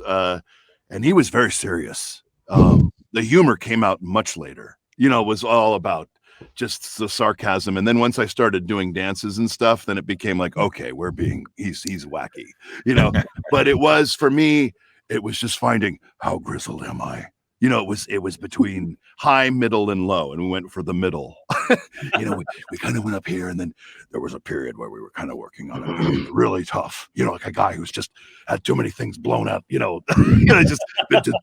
and he was very serious. The humor came out much later. You know, it was all about just the sarcasm. And then once I started doing dances and stuff, then it became like, okay, he's wacky, you know. But it was, for me, it was just finding, how grizzled am I? You know, it was between high, middle, and low, and we went for the middle. You know, we kind of went up here, and then there was a period where we were kind of working on it being really tough. You know, like a guy who's just had too many things blown out. You know, just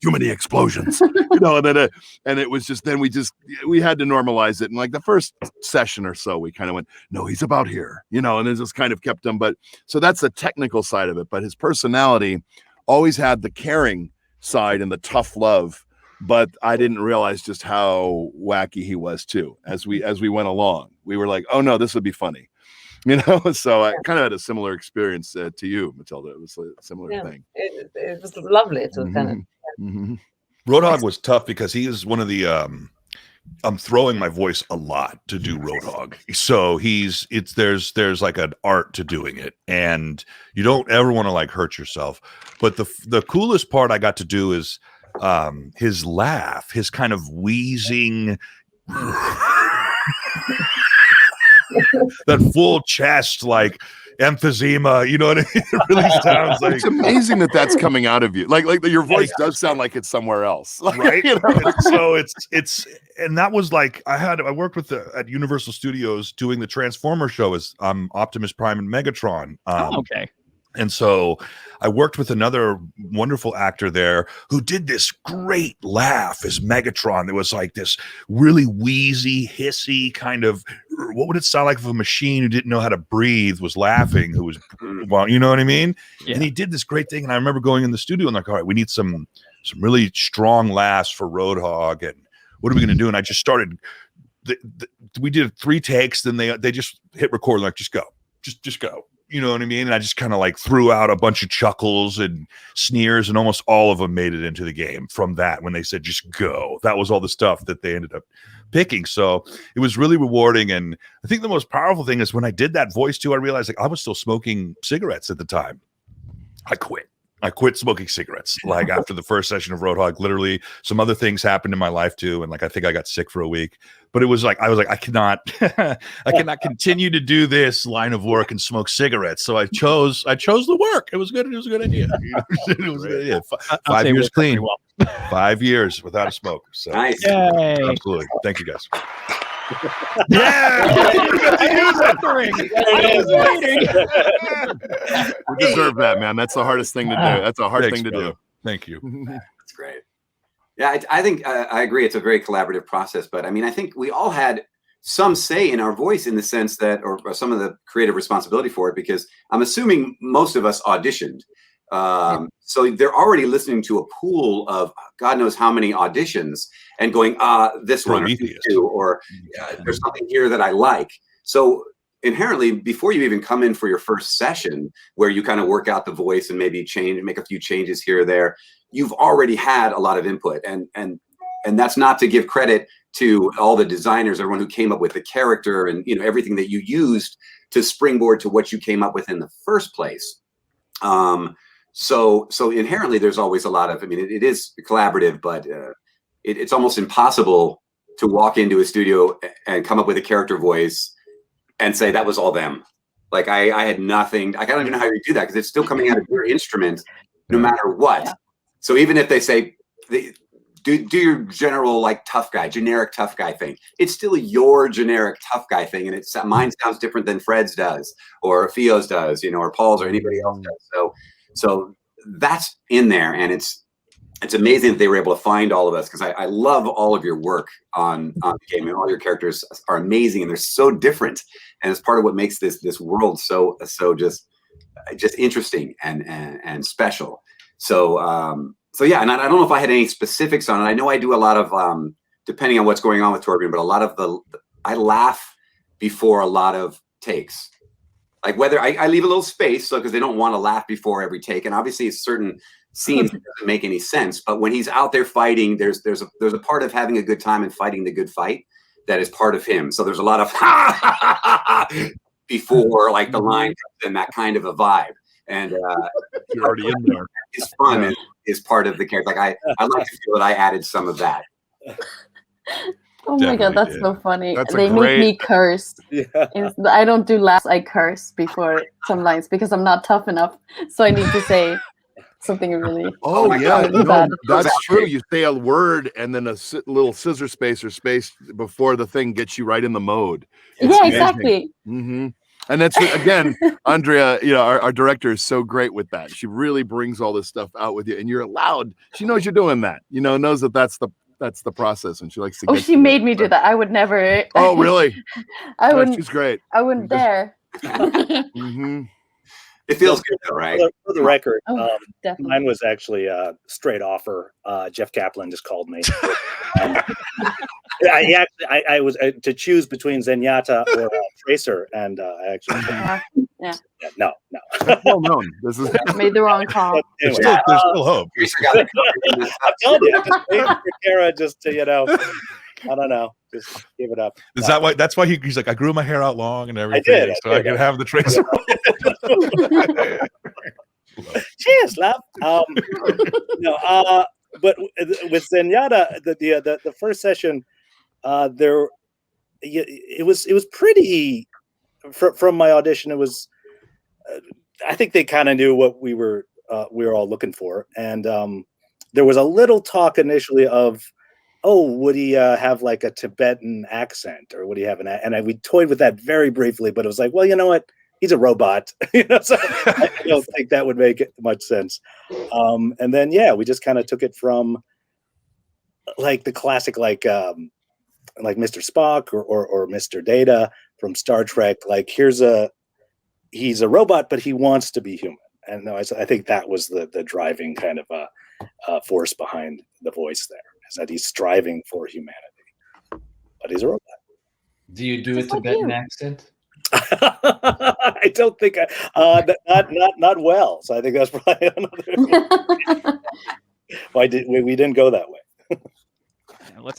too many explosions. You know, and then and it was just, then we had to normalize it. And like the first session or so, we kind of went, no, he's about here. You know, and it just kind of kept him. But so that's the technical side of it. But his personality always had the caring side and the tough love. But I didn't realize just how wacky he was too. As we went along, we were like, "Oh no, this would be funny," you know. So I kind of had a similar experience to you, Matilda. It was a similar thing. It was lovely. It was kind of. Mm-hmm. Roadhog was tough because he is one of the. I'm throwing my voice a lot to do Roadhog, so there's like an art to doing it, and you don't ever want to like hurt yourself. But the coolest part I got to do is. His laugh, his kind of wheezing, that full chest, like emphysema, you know what I mean? It really sounds like, it's amazing that that's coming out of you. Like your voice does sound like it's somewhere else, right? You know? So it's and that was like, I worked with at Universal Studios doing the Transformer show as Optimus Prime and Megatron. Okay. And so I worked with another wonderful actor there who did this great laugh as Megatron. It was like this really wheezy, hissy kind of, what would it sound like if a machine who didn't know how to breathe was laughing, who was, well, you know what I mean? Yeah. And he did this great thing. And I remember going in the studio and like, all right, we need some really strong laughs for Roadhog. And what are we going to do? And I just started, we did 3 takes. Then they just hit record, like, just go, just go. You know what I mean? And I just kind of like threw out a bunch of chuckles and sneers, and almost all of them made it into the game from that. When they said, just go, that was all the stuff that they ended up picking. So it was really rewarding. And I think the most powerful thing is when I did that voice too, I realized like I was still smoking cigarettes at the time. I quit smoking cigarettes. Like after the first session of Roadhog, literally some other things happened in my life too. And like, I think I got sick for a week, but it was like, I was like, I cannot continue to do this line of work and smoke cigarettes. So I chose the work. It was good. It was a good idea. It was a good idea. 5 years clean, 5 years without a smoke. So nice. Absolutely. Thank you guys. Yeah, we deserve that, man. That's the hardest thing to do. That's a hard thing to do. Thank you. That's great. Yeah, I think I agree. It's a very collaborative process, but I mean, I think we all had some say in our voice in the sense that, or some of the creative responsibility for it, because I'm assuming most of us auditioned. So they're already listening to a pool of God knows how many auditions and going, this one, or there's something here that I like. So inherently, before you even come in for your first session, where you kind of work out the voice and maybe make a few changes here or there, you've already had a lot of input. And that's not to give credit to all the designers, everyone who came up with the character and, you know, everything that you used to springboard to what you came up with in the first place. So inherently, there's always a lot of, I mean, it is collaborative, but it's almost impossible to walk into a studio and come up with a character voice and say that was all them. Like I had nothing. I don't even know how you do that because it's still coming out of your instrument, no matter what. Yeah. So even if they say do your general like generic tough guy thing, it's still your generic tough guy thing, and mine sounds different than Fred's does, or Theo's does, you know, or Paul's, or anybody else does. So that's in there, and it's amazing that they were able to find all of us, because I love all of your work on the game, and all your characters are amazing, and they're so different, and it's part of what makes this world so just interesting and special. So yeah, and I don't know if I had any specifics on it. I know I do a lot of depending on what's going on with Torbjorn, but a lot of I laugh before a lot of takes. Like whether I leave a little space, so because they don't want to laugh before every take, and obviously certain scenes doesn't make any sense. But when he's out there fighting, there's a part of having a good time and fighting the good fight that is part of him. So there's a lot of before like the line and that kind of a vibe. And You're already in there. it's fun is part of the character. Like I like to feel that I added some of that. Oh my god, Definitely that's did. so funny. That's a They make me great- curse. Yeah. I don't do laughs, I curse before some lines because I'm not tough enough. So I need to say something really. Oh, my yeah, God. no, Bad. that's true. You say a word and then a little scissor space or space before the thing gets you right in the mode. It's Yeah, amazing. exactly. Mm-hmm. And that's again, Andrea, our director is so great with that. She really brings all this stuff out with you, and you're allowed. She knows you're doing that. Knows that that's the process, and she likes to. Oh, get she you made there. me do that. I would never. Oh, really? I No, wouldn't. she's great. I wouldn't dare. Mm-hmm. It feels good though, right? For the record, Oh, definitely. mine was actually a straight offer. Jeff Kaplan just called me. I was to choose between Zenyatta or Tracer, and I actually no. Well known. This is Made the wrong call. But There's anyway, still hope. I'm telling you, I'm just waiting for Kara just to I don't know, just give it up. Is that why? That's why he's like, I grew my hair out long and everything, did, so I could have the tracer. Cheers, love. But with Zenyatta, the first session, it was pretty. From my audition, it was. I think they kind of knew what we were all looking for, and there was a little talk initially of, oh, would he have like a Tibetan accent, or would he have and we toyed with that very briefly, but it was like, well, you know what? He's a robot, so I don't think that would make much sense. And then, we just kind of took it from like the classic, like Mr. Spock or Mr. Data from Star Trek. Like, he's a robot, but he wants to be human. And I think that was the driving kind of force behind the voice there, is that he's striving for humanity, but he's a robot. Do you do a Tibetan accent? I don't think not well. So I think that's probably another. Why we didn't go that way?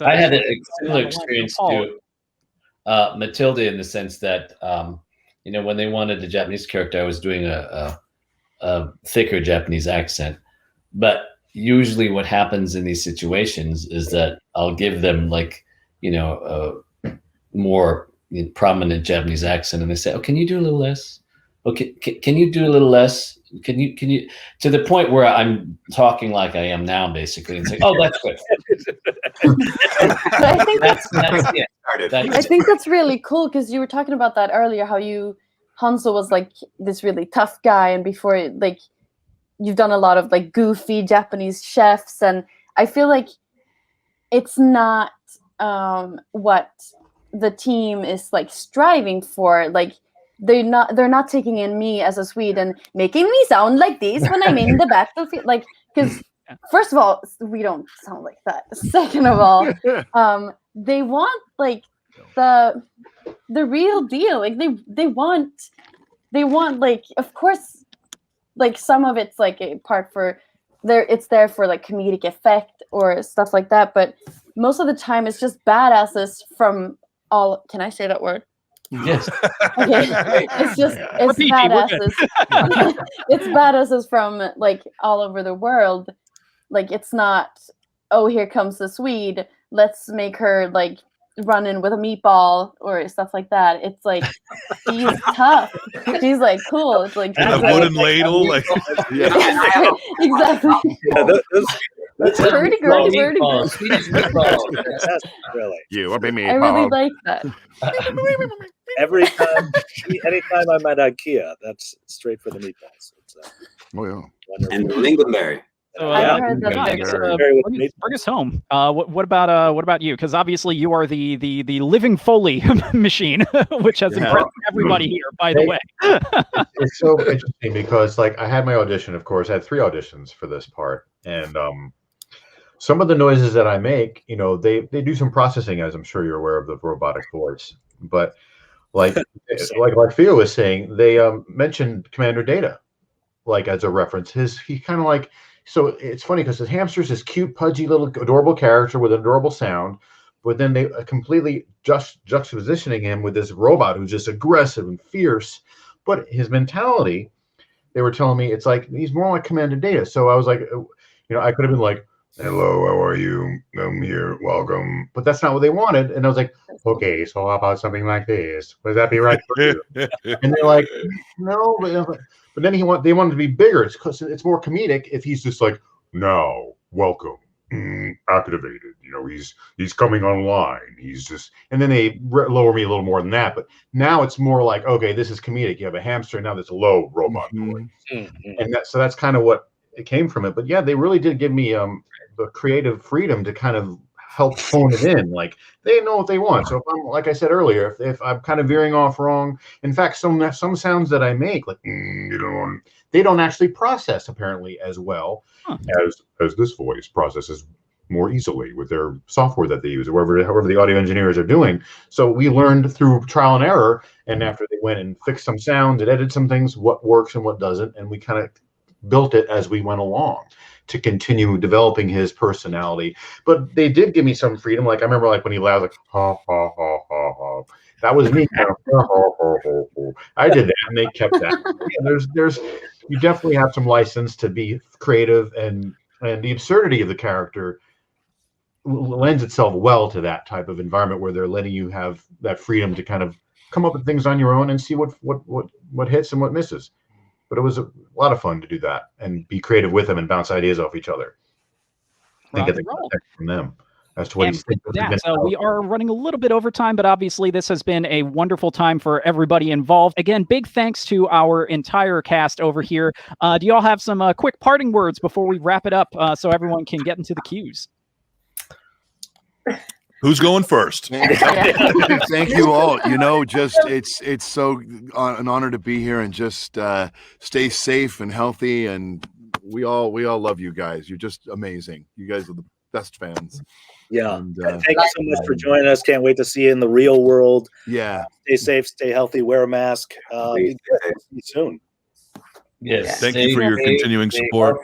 I had a similar experience to Matilda, in the sense that when they wanted the Japanese character, I was doing a thicker Japanese accent. But usually, what happens in these situations is that I'll give them more prominent Japanese accent, and they say, "Oh, can you do a little less? Okay, can you do a little less? Can you to the point where I'm talking like I am now, basically, and say, oh, that's good." I think that's it. I think that's really cool, because you were talking about that earlier, how Hanzo was like this really tough guy, and before you've done a lot of like goofy Japanese chefs, and I feel like it's not what the team is like striving for. Like, they're not taking in me as a Swede and making me sound like this when I'm in the battlefield, like, because first of all, we don't sound like that. Second of all, they want like the real deal. Like, they want like, of course, like some of it's like a part for it's there for like comedic effect or stuff like that, but most of the time it's just badasses from all. Can I say that word? Yes. Okay. It's PG, badasses. It's badasses from like all over the world. Like, it's not, oh, here comes the Swede, let's make her like run in with a meatball or stuff like that. It's like, she's tough. She's like cool. It's like, And a wooden ladle, like exactly. That's Birdie, birdie, birdie, birdie. really. You will be me. I really like that. Anytime I'm at IKEA, that's straight for the meatballs. It's, Oh yeah. wonderful. And the lingonberry. So, I heard that. I guess, Very with bring us home. What about you? Because obviously you are the living Foley machine, which has impressed everybody here. By the way, It's so interesting because, like, I had my audition. Of course, I had 3 auditions for this part, and some of the noises that I make, they do some processing, as I'm sure you're aware of the robotic voice. But like Theo was saying, they mentioned Commander Data, like, as a reference. He kind of like. So it's funny because the hamster's this cute, pudgy, little adorable character with an adorable sound, but then they completely juxtapositioning him with this robot who's just aggressive and fierce. But his mentality they were telling me it's like he's more like Commander Data. So I was like, I could have been like, hello, how are you? I'm here, welcome. But that's not what they wanted. And I was like, okay, so how about something like this? Would that be right for you? And they're like, no, but then they wanted to be bigger. It's because it's more comedic if he's just like, now, welcome, activated. He's coming online. He's just, and then they lower me a little more than that. But now it's more like, okay, this is comedic. You have a hamster, now there's a low robot voice. And that's kind of what it came from it. But yeah, they really did give me the creative freedom to kind of help hone it in. Like, they know what they want. So if I'm, like I said earlier, if I'm kind of veering off wrong, in fact, some sounds that I make, like they don't actually process apparently as well as this voice processes more easily with their software that they use, or however the audio engineers are doing. So we learned through trial and error, and after they went and fixed some sounds and edited some things, what works and what doesn't, and we kind of built it as we went along to continue developing his personality. But they did give me some freedom. Like I remember, like when he laughed, like ha ha ha ha ha. That was me. I did that, and they kept that. There's you definitely have some license to be creative, and the absurdity of the character lends itself well to that type of environment where they're letting you have that freedom to kind of come up with things on your own and see what hits and what misses. But it was a lot of fun to do that and be creative with them and bounce ideas off each other. And get the context from them as to what he's thinking. So we are running a little bit over time, but obviously this has been a wonderful time for everybody involved. Again, big thanks to our entire cast over here. Do you all have some quick parting words before we wrap it up so everyone can get into the queues? Who's going first? Thank you all. It's so an honor to be here, and just stay safe and healthy. And we all love you guys. You're just amazing. You guys are the best fans. Yeah. And, thank you so much for joining us. Can't wait to see you in the real world. Yeah. Stay safe, stay healthy, wear a mask. See you soon. Yes. Thank you for your continuing support.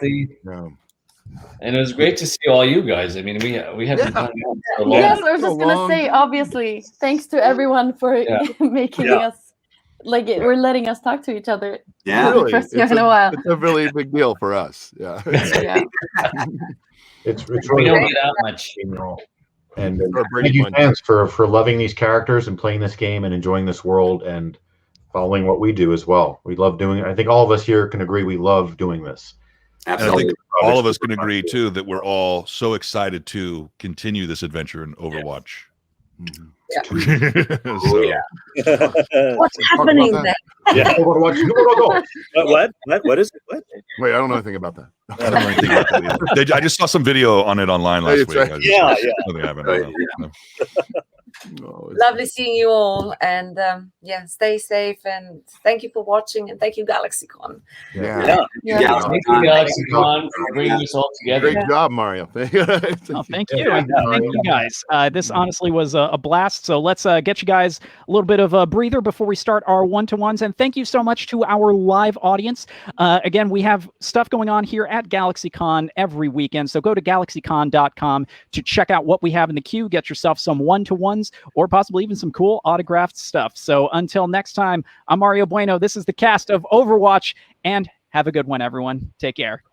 And it was great to see all you guys. I mean, we haven't done that for a long Yes, I was just gonna say, obviously, thanks to everyone for making us we're letting us talk to each other. Yeah, really, first time in a while. It's a really big deal for us. Yeah. It's we really don't get out much. And thank you, fans, for loving these characters and playing this game and enjoying this world and following what we do as well. We love doing it. I think all of us here can agree we love doing this. Absolutely. And I think all of us can agree too that we're all so excited to continue this adventure in Overwatch. What's happening there? Yeah. What is it? What? Wait, I don't know anything about that. I don't know anything about that either. I just saw some video on it online last week. Right. Nothing happened. Lovely seeing you all, and stay safe, and thank you for watching, and thank you, GalaxyCon. Thank you, GalaxyCon, for bringing us all together. Great job, Mario. Thank you. Thank you, guys. This honestly was a blast. So let's get you guys a little bit of a breather before we start our one-to-ones. And thank you so much to our live audience. Again, we have stuff going on here at GalaxyCon every weekend. So go to GalaxyCon.com to check out what we have in the queue. Get yourself some one-to-ones or possibly even some cool autographed stuff. So until next time, I'm Mario Bueno. This is the cast of Overwatch, and have a good one, everyone. Take care.